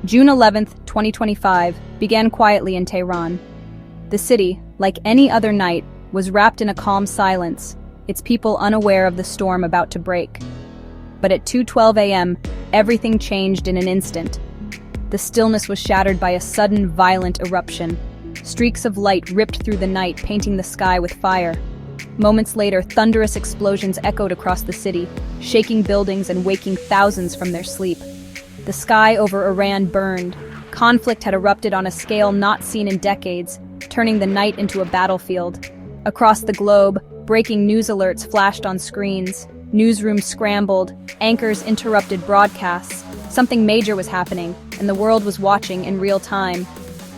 June 11th, 2025, began quietly in Tehran. The city, like any other night, was wrapped in a calm silence, its people unaware of the storm about to break. But at 2:12 a.m., everything changed in an instant. The stillness was shattered by a sudden, violent eruption. Streaks of light ripped through the night, painting the sky with fire. Moments later, thunderous explosions echoed across the city, shaking buildings and waking thousands from their sleep. The sky over Iran burned. Conflict had erupted on a scale not seen in decades, turning the night into a battlefield. Across the globe, breaking news alerts flashed on screens. Newsrooms scrambled, anchors interrupted broadcasts. Something major was happening, and the world was watching in real time.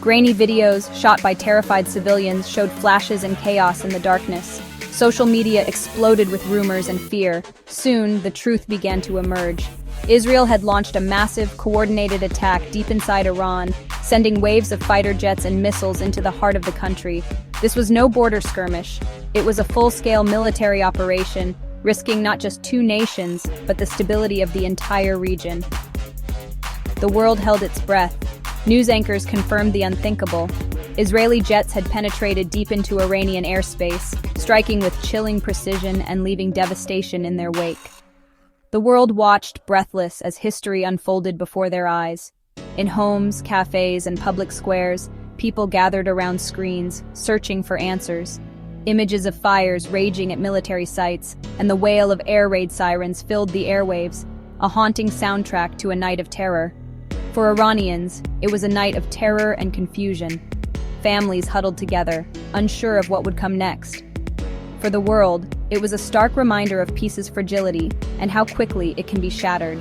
Grainy videos, shot by terrified civilians, showed flashes and chaos in the darkness. Social media exploded with rumors and fear. Soon, the truth began to emerge. Israel had launched a massive, coordinated attack deep inside Iran, sending waves of fighter jets and missiles into the heart of the country. This was no border skirmish. It was a full-scale military operation, risking not just two nations, but the stability of the entire region. The world held its breath. News anchors confirmed the unthinkable. Israeli jets had penetrated deep into Iranian airspace, striking with chilling precision and leaving devastation in their wake. The world watched, breathless, as history unfolded before their eyes. In homes, cafes, and public squares, people gathered around screens, searching for answers. Images of fires raging at military sites and the wail of air raid sirens filled the airwaves, a haunting soundtrack to a night of terror. For Iranians, it was a night of terror and confusion. Families huddled together, unsure of what would come next. For the world, it was a stark reminder of peace's fragility and how quickly it can be shattered.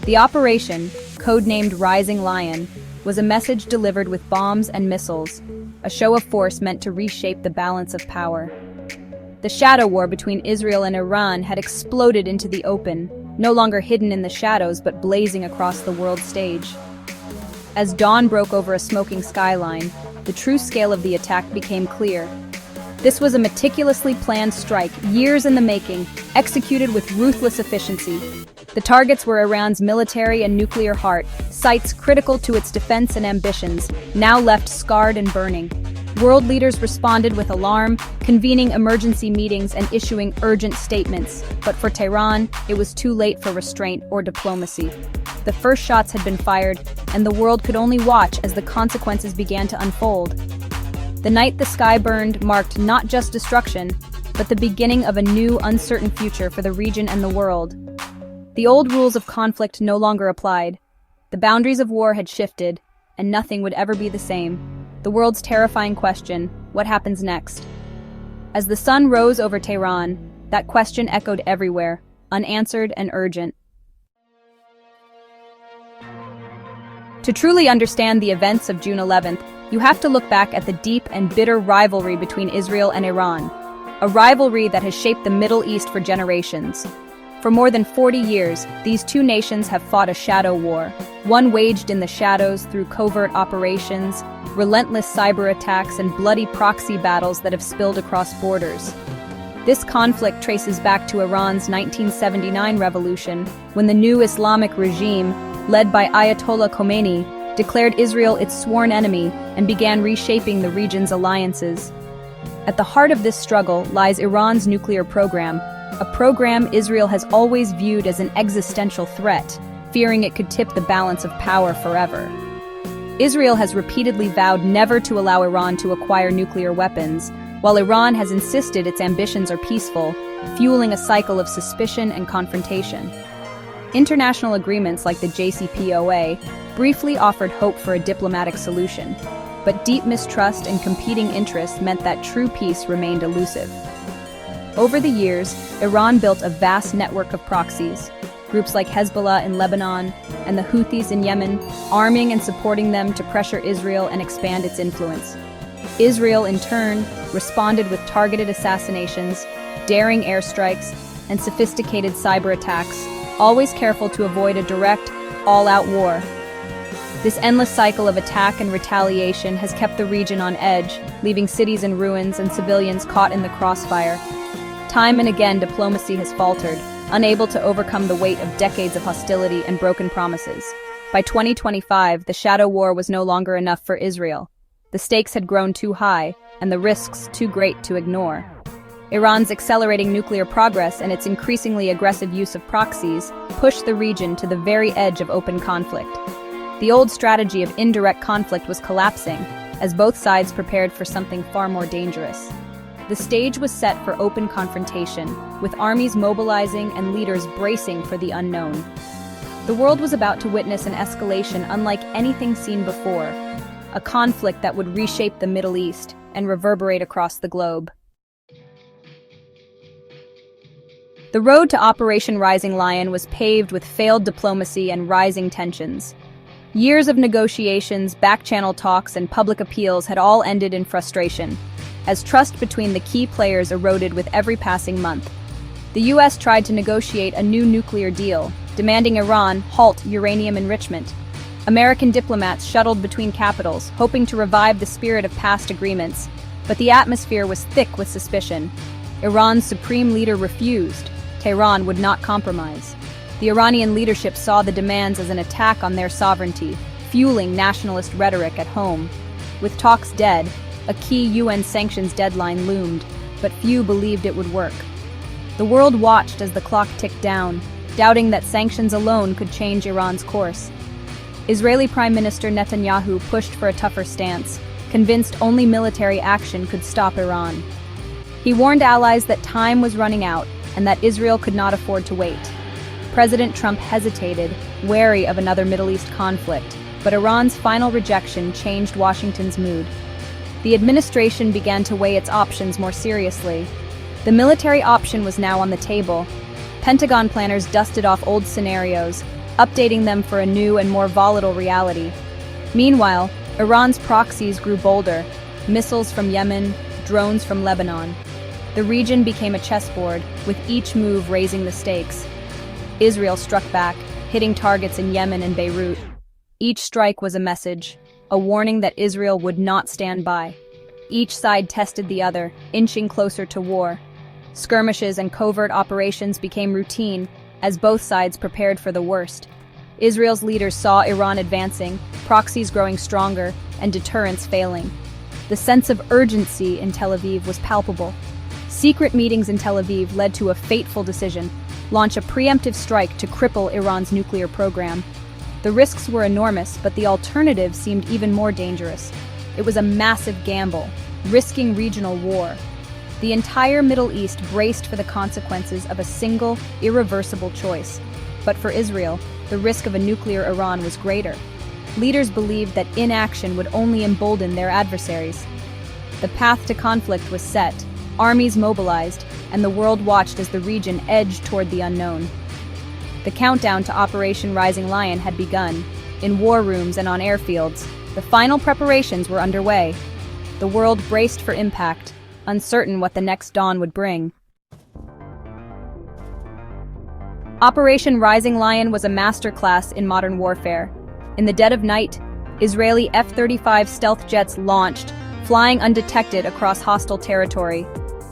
The operation, codenamed Rising Lion, was a message delivered with bombs and missiles, a show of force meant to reshape the balance of power. The shadow war between Israel and Iran had exploded into the open, no longer hidden in the shadows but blazing across the world stage. As dawn broke over a smoking skyline, the true scale of the attack became clear. This was a meticulously planned strike, years in the making, executed with ruthless efficiency. The targets were Iran's military and nuclear heart, sites critical to its defense and ambitions, now left scarred and burning. World leaders responded with alarm, convening emergency meetings and issuing urgent statements. But for Tehran, it was too late for restraint or diplomacy. The first shots had been fired, and the world could only watch as the consequences began to unfold. The night the sky burned marked not just destruction, but the beginning of a new, uncertain future for the region and the world. The old rules of conflict no longer applied. The boundaries of war had shifted, and nothing would ever be the same. The world's terrifying question, what happens next? As the sun rose over Tehran, that question echoed everywhere, unanswered and urgent. To truly understand the events of June 11th, you have to look back at the deep and bitter rivalry between Israel and Iran, a rivalry that has shaped the Middle East for generations. For more than 40 years, these two nations have fought a shadow war, one waged in the shadows through covert operations, relentless cyber attacks, and bloody proxy battles that have spilled across borders. This conflict traces back to Iran's 1979 revolution, when the new Islamic regime, led by Ayatollah Khomeini, declared Israel its sworn enemy and began reshaping the region's alliances. At the heart of this struggle lies Iran's nuclear program, a program Israel has always viewed as an existential threat, fearing it could tip the balance of power forever. Israel has repeatedly vowed never to allow Iran to acquire nuclear weapons, while Iran has insisted its ambitions are peaceful, fueling a cycle of suspicion and confrontation. International agreements like the JCPOA briefly offered hope for a diplomatic solution, but deep mistrust and competing interests meant that true peace remained elusive. Over the years, Iran built a vast network of proxies, groups like Hezbollah in Lebanon and the Houthis in Yemen, arming and supporting them to pressure Israel and expand its influence. Israel, in turn, responded with targeted assassinations, daring airstrikes, and sophisticated cyber attacks, always careful to avoid a direct, all-out war. This endless cycle of attack and retaliation has kept the region on edge, leaving cities in ruins and civilians caught in the crossfire. Time and again, diplomacy has faltered, unable to overcome the weight of decades of hostility and broken promises. By 2025, the shadow war was no longer enough for Israel. The stakes had grown too high, and the risks too great to ignore. Iran's accelerating nuclear progress and its increasingly aggressive use of proxies pushed the region to the very edge of open conflict. The old strategy of indirect conflict was collapsing, as both sides prepared for something far more dangerous. The stage was set for open confrontation, with armies mobilizing and leaders bracing for the unknown. The world was about to witness an escalation unlike anything seen before, a conflict that would reshape the Middle East and reverberate across the globe. The road to Operation Rising Lion was paved with failed diplomacy and rising tensions. Years of negotiations, back-channel talks, and public appeals had all ended in frustration, as trust between the key players eroded with every passing month. The U.S. tried to negotiate a new nuclear deal, demanding Iran halt uranium enrichment. American diplomats shuttled between capitals, hoping to revive the spirit of past agreements, but the atmosphere was thick with suspicion. Iran's supreme leader refused. Tehran would not compromise. The Iranian leadership saw the demands as an attack on their sovereignty, fueling nationalist rhetoric at home. With talks dead, a key UN sanctions deadline loomed, but few believed it would work. The world watched as the clock ticked down, doubting that sanctions alone could change Iran's course. Israeli Prime Minister Netanyahu pushed for a tougher stance, convinced only military action could stop Iran. He warned allies that time was running out and that Israel could not afford to wait. President Trump hesitated, wary of another Middle East conflict, but Iran's final rejection changed Washington's mood. The administration began to weigh its options more seriously. The military option was now on the table. Pentagon planners dusted off old scenarios, updating them for a new and more volatile reality. Meanwhile, Iran's proxies grew bolder, missiles from Yemen, drones from Lebanon. The region became a chessboard, with each move raising the stakes. Israel struck back, hitting targets in Yemen and Beirut. Each strike was a message, a warning that Israel would not stand by. Each side tested the other, inching closer to war. Skirmishes and covert operations became routine, as both sides prepared for the worst. Israel's leaders saw Iran advancing, proxies growing stronger, and deterrence failing. The sense of urgency in Tel Aviv was palpable. Secret meetings in Tel Aviv led to a fateful decision: launch a preemptive strike to cripple Iran's nuclear program. The risks were enormous, but the alternative seemed even more dangerous. It was a massive gamble, risking regional war. The entire Middle East braced for the consequences of a single, irreversible choice. But for Israel, the risk of a nuclear Iran was greater. Leaders believed that inaction would only embolden their adversaries. The path to conflict was set, armies mobilized, and the world watched as the region edged toward the unknown. The countdown to Operation Rising Lion had begun. In war rooms and on airfields, the final preparations were underway. The world braced for impact, uncertain what the next dawn would bring. Operation Rising Lion was a masterclass in modern warfare. In the dead of night, Israeli F-35 stealth jets launched, flying undetected across hostile territory.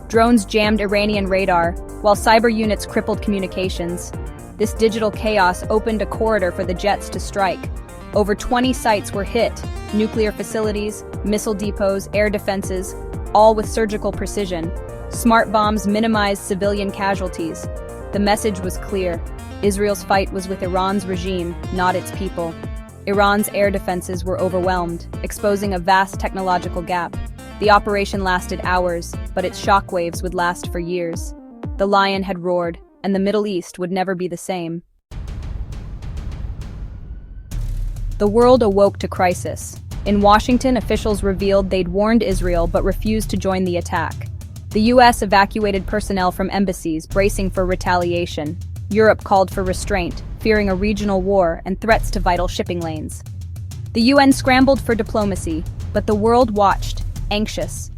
Drones jammed Iranian radar, while cyber units crippled communications. This digital chaos opened a corridor for the jets to strike. Over 20 sites were hit: nuclear facilities, missile depots, air defenses, all with surgical precision. Smart bombs minimized civilian casualties. The message was clear: Israel's fight was with Iran's regime, not its people. Iran's air defenses were overwhelmed, exposing a vast technological gap. The operation lasted hours, but its shockwaves would last for years. The lion had roared, and the Middle East would never be the same. The world awoke to crisis. In Washington, officials revealed they'd warned Israel but refused to join the attack. The U.S. evacuated personnel from embassies, bracing for retaliation. Europe called for restraint, fearing a regional war and threats to vital shipping lanes. The UN scrambled for diplomacy, but the world watched, anxious.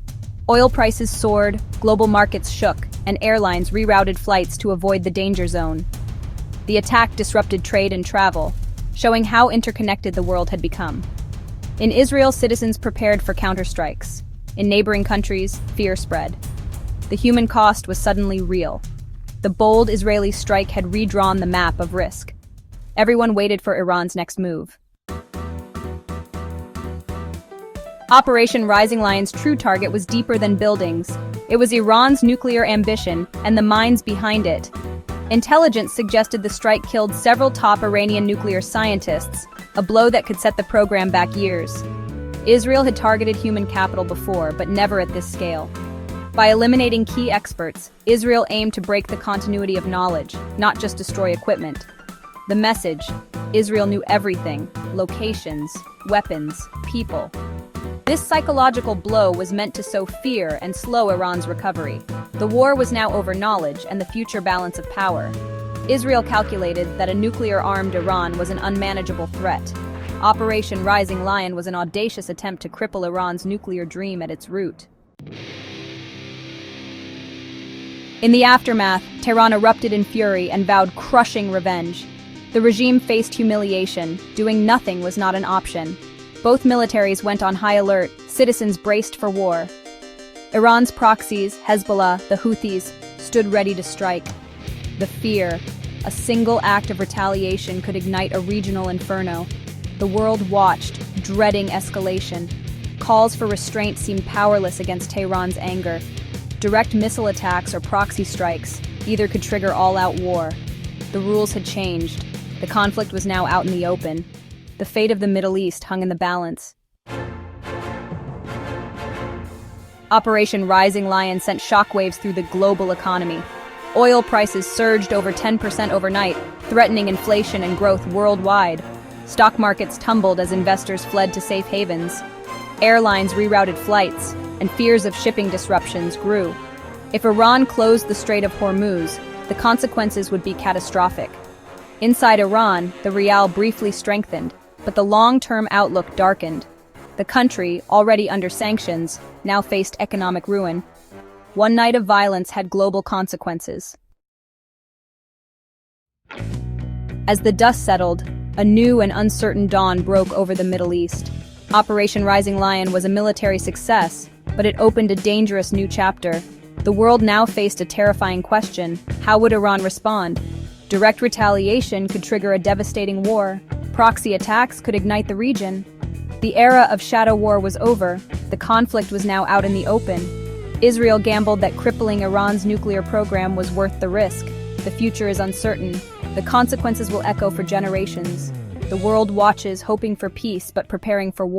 Oil prices soared, global markets shook, and airlines rerouted flights to avoid the danger zone. The attack disrupted trade and travel, showing how interconnected the world had become. In Israel, citizens prepared for counterstrikes. In neighboring countries, fear spread. The human cost was suddenly real. The bold Israeli strike had redrawn the map of risk. Everyone waited for Iran's next move. Operation Rising Lion's true target was deeper than buildings. It was Iran's nuclear ambition and the minds behind it. Intelligence suggested the strike killed several top Iranian nuclear scientists, a blow that could set the program back years. Israel had targeted human capital before, but never at this scale. By eliminating key experts, Israel aimed to break the continuity of knowledge, not just destroy equipment. The message: Israel knew everything: locations, weapons, people. This psychological blow was meant to sow fear and slow Iran's recovery. The war was now over knowledge and the future balance of power. Israel calculated that a nuclear-armed Iran was an unmanageable threat. Operation Rising Lion was an audacious attempt to cripple Iran's nuclear dream at its root. In the aftermath, Tehran erupted in fury and vowed crushing revenge. The regime faced humiliation. Doing nothing was not an option. Both militaries went on high alert. Citizens braced for war. Iran's proxies, Hezbollah, the Houthis, stood ready to strike. The fear: a single act of retaliation could ignite a regional inferno. The world watched, dreading escalation. Calls for restraint seemed powerless against Tehran's anger. Direct missile attacks or proxy strikes either could trigger all-out war. The rules had changed. The conflict was now out in the open. The fate of the Middle East hung in the balance. Operation Rising Lion sent shockwaves through the global economy. Oil prices surged over 10% overnight, threatening inflation and growth worldwide. Stock markets tumbled as investors fled to safe havens. Airlines rerouted flights, and fears of shipping disruptions grew. If Iran closed the Strait of Hormuz, the consequences would be catastrophic. Inside Iran, the rial briefly strengthened, but the long-term outlook darkened. The country, already under sanctions, now faced economic ruin. One night of violence had global consequences. As the dust settled, a new and uncertain dawn broke over the Middle East. Operation Rising Lion was a military success, but it opened a dangerous new chapter. The world now faced a terrifying question: how would Iran respond? Direct retaliation could trigger a devastating war. Proxy attacks could ignite the region. The era of shadow war was over. The conflict was now out in the open. Israel gambled that crippling Iran's nuclear program was worth the risk. The future is uncertain. The consequences will echo for generations. The world watches, hoping for peace but preparing for war.